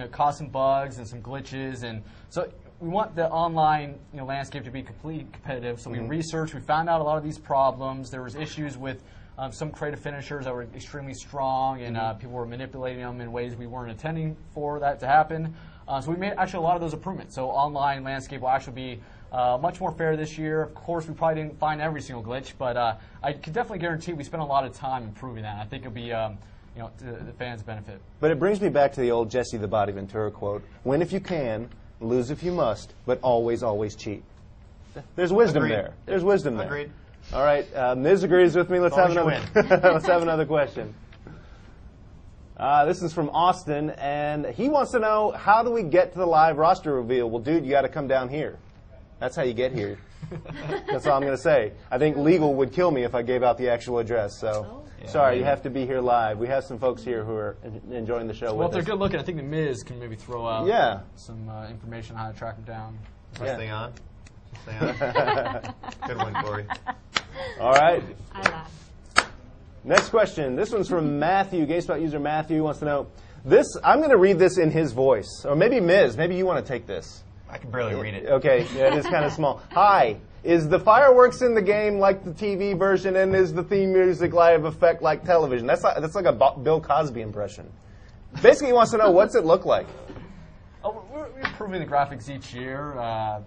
It caused some bugs and some glitches, and so we want the online landscape to be completely competitive. So we researched, we found out a lot of these problems. There was issues with some creative finishers that were extremely strong, and people were manipulating them in ways we weren't intending for that to happen. So we made actually a lot of those improvements. So online landscape will actually be much more fair this year. Of course, we probably didn't find every single glitch, but I can definitely guarantee we spent a lot of time improving that. I think it'll be to the fans' benefit. But it brings me back to the old Jesse the Body Ventura quote: "Win if you can, lose if you must, but always, always cheat." There's wisdom there. There's wisdom there. Agreed. All right, Miz agrees with me. Let's have another. Let's have another question. This is from Austin, and he wants to know, how do we get to the live roster reveal? Well, dude, you got to come down here. That's how you get here. That's all I'm going to say. I think legal would kill me if I gave out the actual address. So, sorry, you have to be here live. We have some folks here who are enjoying the show with us. Well, if they're good looking, I think the Miz can maybe throw out some information on how to track them down. First thing on. Good one, Corey. All right. I laugh. Next question. This one's from Matthew. GameSpot user Matthew wants to know this. I'm going to read this in his voice, or maybe Miz. Maybe you want to take this. I can barely read it. Okay, yeah, it is kind of small. Hi. Is the fireworks in the game like the TV version, and is the theme music live effect like television? That's like a Bill Cosby impression. Basically, he wants to know, what's it look like? We're improving the graphics each year.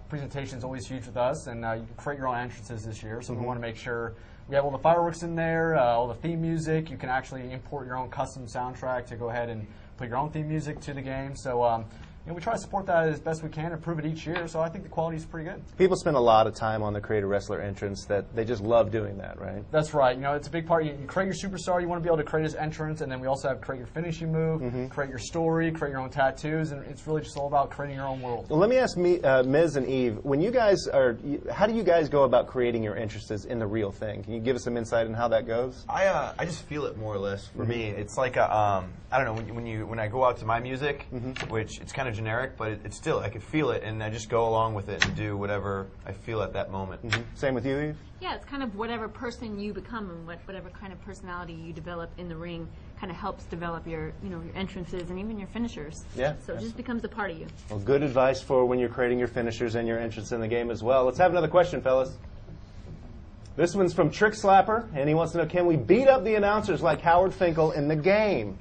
Presentation is always huge with us, and you can create your own entrances this year. So we want to make sure we have all the fireworks in there, all the theme music. You can actually import your own custom soundtrack to go ahead and put your own theme music to the game. So we try to support that as best we can, improve it each year. So I think the quality is pretty good. People spend a lot of time on the Creative Wrestler entrance. That they just love doing that, right? That's right. It's a big part. You create your superstar. You want to be able to create his entrance, and then we also have create your finishing move, create your story, create your own tattoos, and it's really just all about creating your own world. Well, let me ask Miz and Eve, when you guys how do you guys go about creating your entrances in the real thing? Can you give us some insight on how that goes? I just feel it more or less. For me, it's like a I don't know, when I go out to my music, which it's kind of generic, but it's still, I can feel it, and I just go along with it and do whatever I feel at that moment. Same with you, Eve? Yeah, it's kind of whatever person you become and whatever kind of personality you develop in the ring kind of helps develop your your entrances and even your finishers. Yeah. So it just becomes a part of you. Well, good advice for when you're creating your finishers and your entrance in the game as well. Let's have another question, fellas. This one's from Trick Slapper, and he wants to know, can we beat up the announcers like Howard Finkel in the game?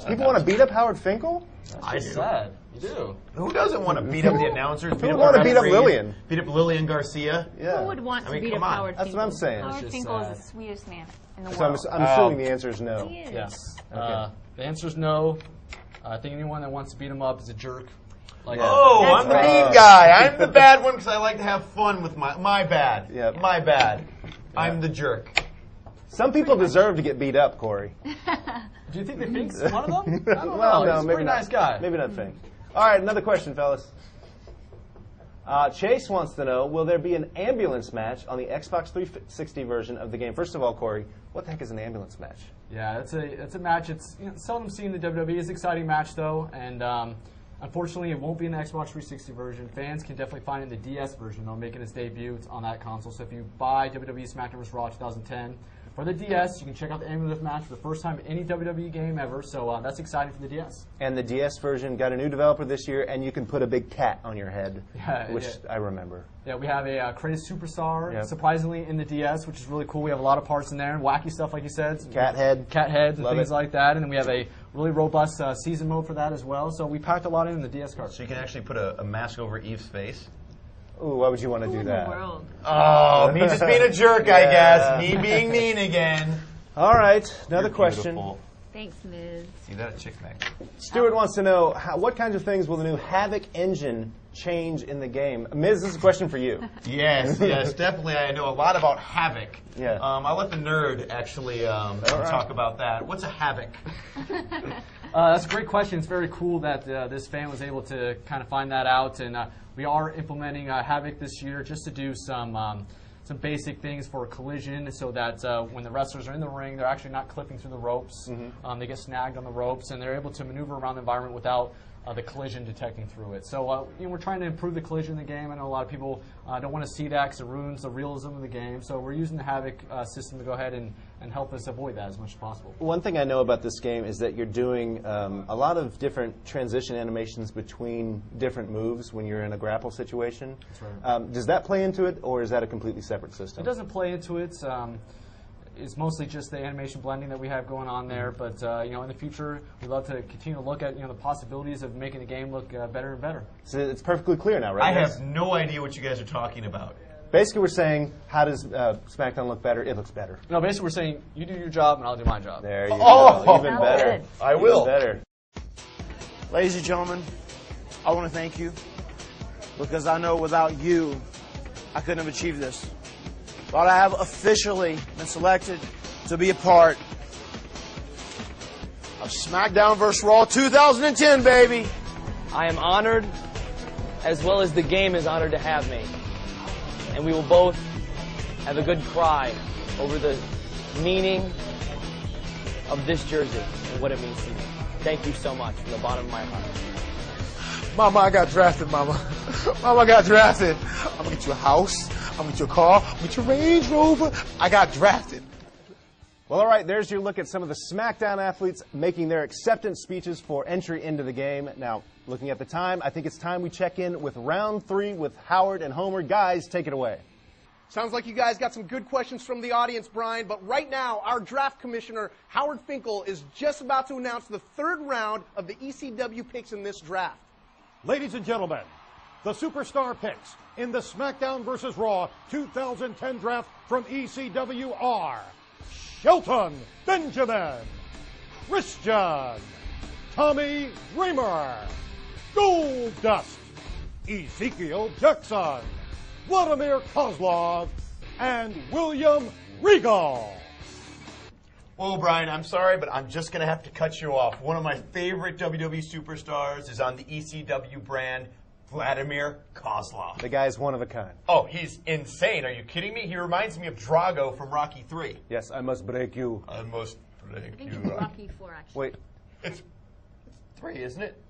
People want to beat up Howard Finkel? I said you do. Who doesn't want to beat up the announcers? Who would want to beat up Lillian? Beat up Lillian Garcia? Yeah. Who would want to beat up come on. Howard Finkel? That's what I'm saying. Howard Finkel is the sweetest man in the So world. I'm assuming the answer is no. He is. Yes. Okay. The answer is no. I think anyone that wants to beat him up is a jerk. Like Oh, That's I'm the right. mean guy. I'm the bad one because I like to have fun with my bad. Yep. My bad. I'm the jerk. Some people deserve to get beat up, Corey. Do you think that Fink's one of them? I don't Well, know. no, He's a maybe pretty not. nice guy. Maybe not Fink. All right, another question, fellas. Chase wants to know, will there be an ambulance match on the Xbox 360 version of the game? First of all, Corey, what the heck is an ambulance match? Yeah, it's a match. It's seldom seen in the WWE. It's an exciting match though, and unfortunately, it won't be in the Xbox 360 version. Fans can definitely find it in the DS version. They'll make it its debut on that console. So if you buy WWE SmackDown vs. Raw 2010 for the DS, you can check out the ambulance match for the first time in any WWE game ever. So that's exciting for the DS. And the DS version got a new developer this year, and you can put a big cat on your head, which I remember. Yeah, we have a Kratos Superstar, Yep. surprisingly, in the DS, which is really cool. We have a lot of parts in there, and wacky stuff, like you said. Cat head. Cat heads and Love things it. like that. And then we have a really robust season mode for that as well. So we packed a lot in the DS card. So you can actually put a mask over Eve's face. Ooh, why would you want to Who do in that? the world? Oh, me just being a jerk, I guess. Me being mean again. All right, another You're question. beautiful. Thanks, Miz. See that a chick mag. Stuart wants to know, what kinds of things will the new Havoc engine change in the game? Miz, this is a question for you. Yes, definitely. I know a lot about Havoc. Yeah. I'll let the nerd actually talk about that. What's a Havoc? That's a great question. It's very cool that this fan was able to kind of find that out. And we are implementing Havoc this year just to do some basic things for collision so that when the wrestlers are in the ring, they're actually not clipping through the ropes. They get snagged on the ropes, and they're able to maneuver around the environment without the collision detecting through it. So we're trying to improve the collision in the game. I know a lot of people don't want to see that because it ruins the realism of the game. So we're using the Havoc system to go ahead and help us avoid that as much as possible. One thing I know about this game is that you're doing a lot of different transition animations between different moves when you're in a grapple situation. That's right. Does that play into it, or is that a completely separate system? It doesn't play into it. It's mostly just the animation blending that we have going on there. But in the future, we'd love to continue to look at the possibilities of making the game look better and better. So it's perfectly clear now, right? I have no idea what you guys are talking about. Basically, we're saying, how does SmackDown look better? It looks better. No, basically we're saying you do your job and I'll do my job. There you Oh! go. Even Sounds better. good. I will. Even better. Ladies and gentlemen, I want to thank you because I know without you, I couldn't have achieved this. But I have officially been selected to be a part of SmackDown vs. Raw 2010, baby. I am honored, as well as the game is honored to have me. And we will both have a good cry over the meaning of this jersey and what it means to me. Thank you so much from the bottom of my heart. Mama, I got drafted, Mama. Mama, I got drafted. I'm going to get you a house. I'm going to get you a car. I'm going to get you a Range Rover. I got drafted. Well, all right, there's your look at some of the SmackDown athletes making their acceptance speeches for entry into the game. Now, looking at the time, I think it's time we check in with round 3 with Howard and Homer. Guys, take it away. Sounds like you guys got some good questions from the audience, Brian, but right now, our draft commissioner, Howard Finkel, is just about to announce the 3rd round of the ECW picks in this draft. Ladies and gentlemen, the superstar picks in the SmackDown vs. Raw 2010 draft from ECW are Shelton Benjamin, Christian, Tommy Dreamer, Goldust, Ezekiel Jackson, Vladimir Kozlov, and William Regal. Well, Brian, I'm sorry, but I'm just going to have to cut you off. One of my favorite WWE superstars is on the ECW brand, Vladimir Kozlov. The guy's one of a kind. Oh, he's insane. Are you kidding me? He reminds me of Drago from Rocky 3. Yes, I must break you. I must I break think you. it's Rocky 4, actually. Wait, It's 3, isn't it?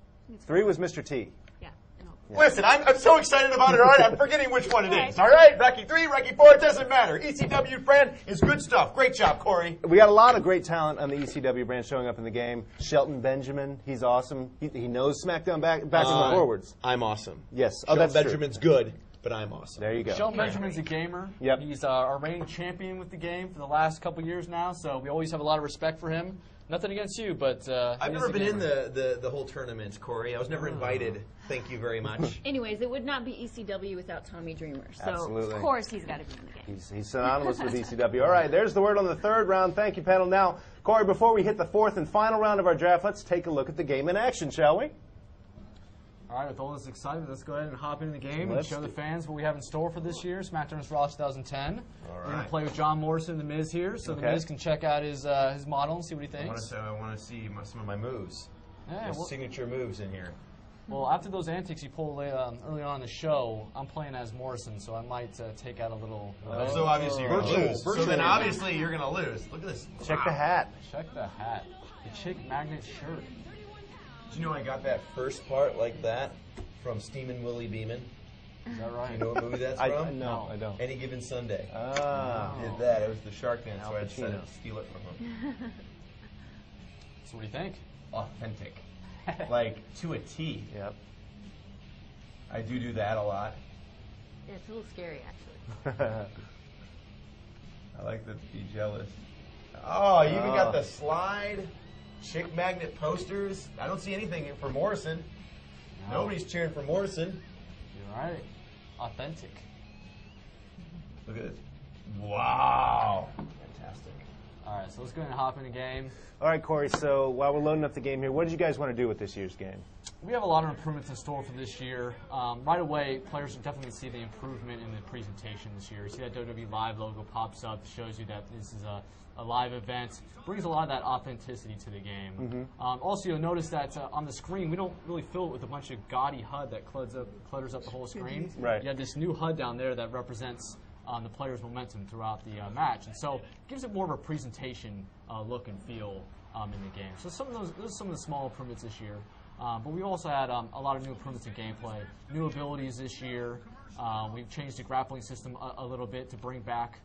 3 was Mr. T. Yeah. I know. Listen, I'm so excited about it, all right? I'm forgetting which one it is, all right? Rocky 3, Rocky 4, it doesn't matter. ECW brand is good stuff. Great job, Corey. We got a lot of great talent on the ECW brand showing up in the game. Shelton Benjamin, he's awesome. He knows SmackDown backwards and forwards. I'm awesome. Yes. Shelton that's true. Benjamin's good, but I'm awesome. There you go. Shelton Benjamin's a gamer. Yep. He's our reigning champion with the game for the last couple years now, so we always have a lot of respect for him. Nothing against you, but I've he is never a been in gamer. the whole tournament, Corey. I was never invited. Thank you very much. Anyways, it would not be ECW without Tommy Dreamer. So, Absolutely. of course, he's got to be in the game. He's synonymous with ECW. All right, there's the word on the 3rd round. Thank you, panel. Now, Corey, before we hit the 4th and final round of our draft, let's take a look at the game in action, shall we? All right, with all this excitement, let's go ahead and hop into the game and Let's show the do- fans what we have in store for this year, SmackDown vs. Raw 2010. All We're going right. to play with John Morrison and The Miz here, so Okay. The Miz can check out his model and see what he I thinks. want to see some of my moves. Yeah, His well, signature moves in here. well, after those antics you pulled early on in the show, I'm playing as Morrison, so I might take out a little... So obviously you're going to Virtual, lose. So virtual. then obviously you're going to lose. Look at this. Check the hat. Check the hat. The chick magnet shirt. Did you know I got that first part like that from Steamin' Willie Beeman? Is that right? You know what movie that's I from? no, I don't. Any Given Sunday. Ah. Did that. It was the Shark Man, so I Al decided Pacino. to steal it from him. So what do you think? Authentic. Like, to a T. Yep. I do that a lot. Yeah, it's a little scary, actually. I like to be jealous. Oh, you even got Oh. the slide, chick magnet posters. I don't see anything for Morrison. No. Nobody's cheering for Morrison. You're right. Authentic. Look at this. Wow. Fantastic. All right, so let's go ahead and hop in the game. All right, Corey, so while we're loading up the game here, what did you guys want to do with this year's game? We have a lot of improvements in store for this year. Right away, players will definitely see the improvement in the presentation this year. You see that WWE Live logo pops up, shows you that this is a live event. Brings a lot of that authenticity to the game. Also, you'll notice that on the screen, we don't really fill it with a bunch of gaudy HUD that clutters up the whole screen. Right. You have this new HUD down there that represents the player's momentum throughout the match. And so it gives it more of a presentation look and feel in the game. So those are some of the small improvements this year. But we also had a lot of new improvements in gameplay, new abilities this year. We've changed the grappling system a little bit to bring back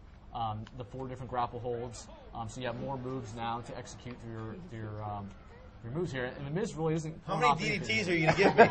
the 4 different grapple holds. So you have more moves now to execute through your moves here. And the Miz really isn't. How many DDTs are you going to give me?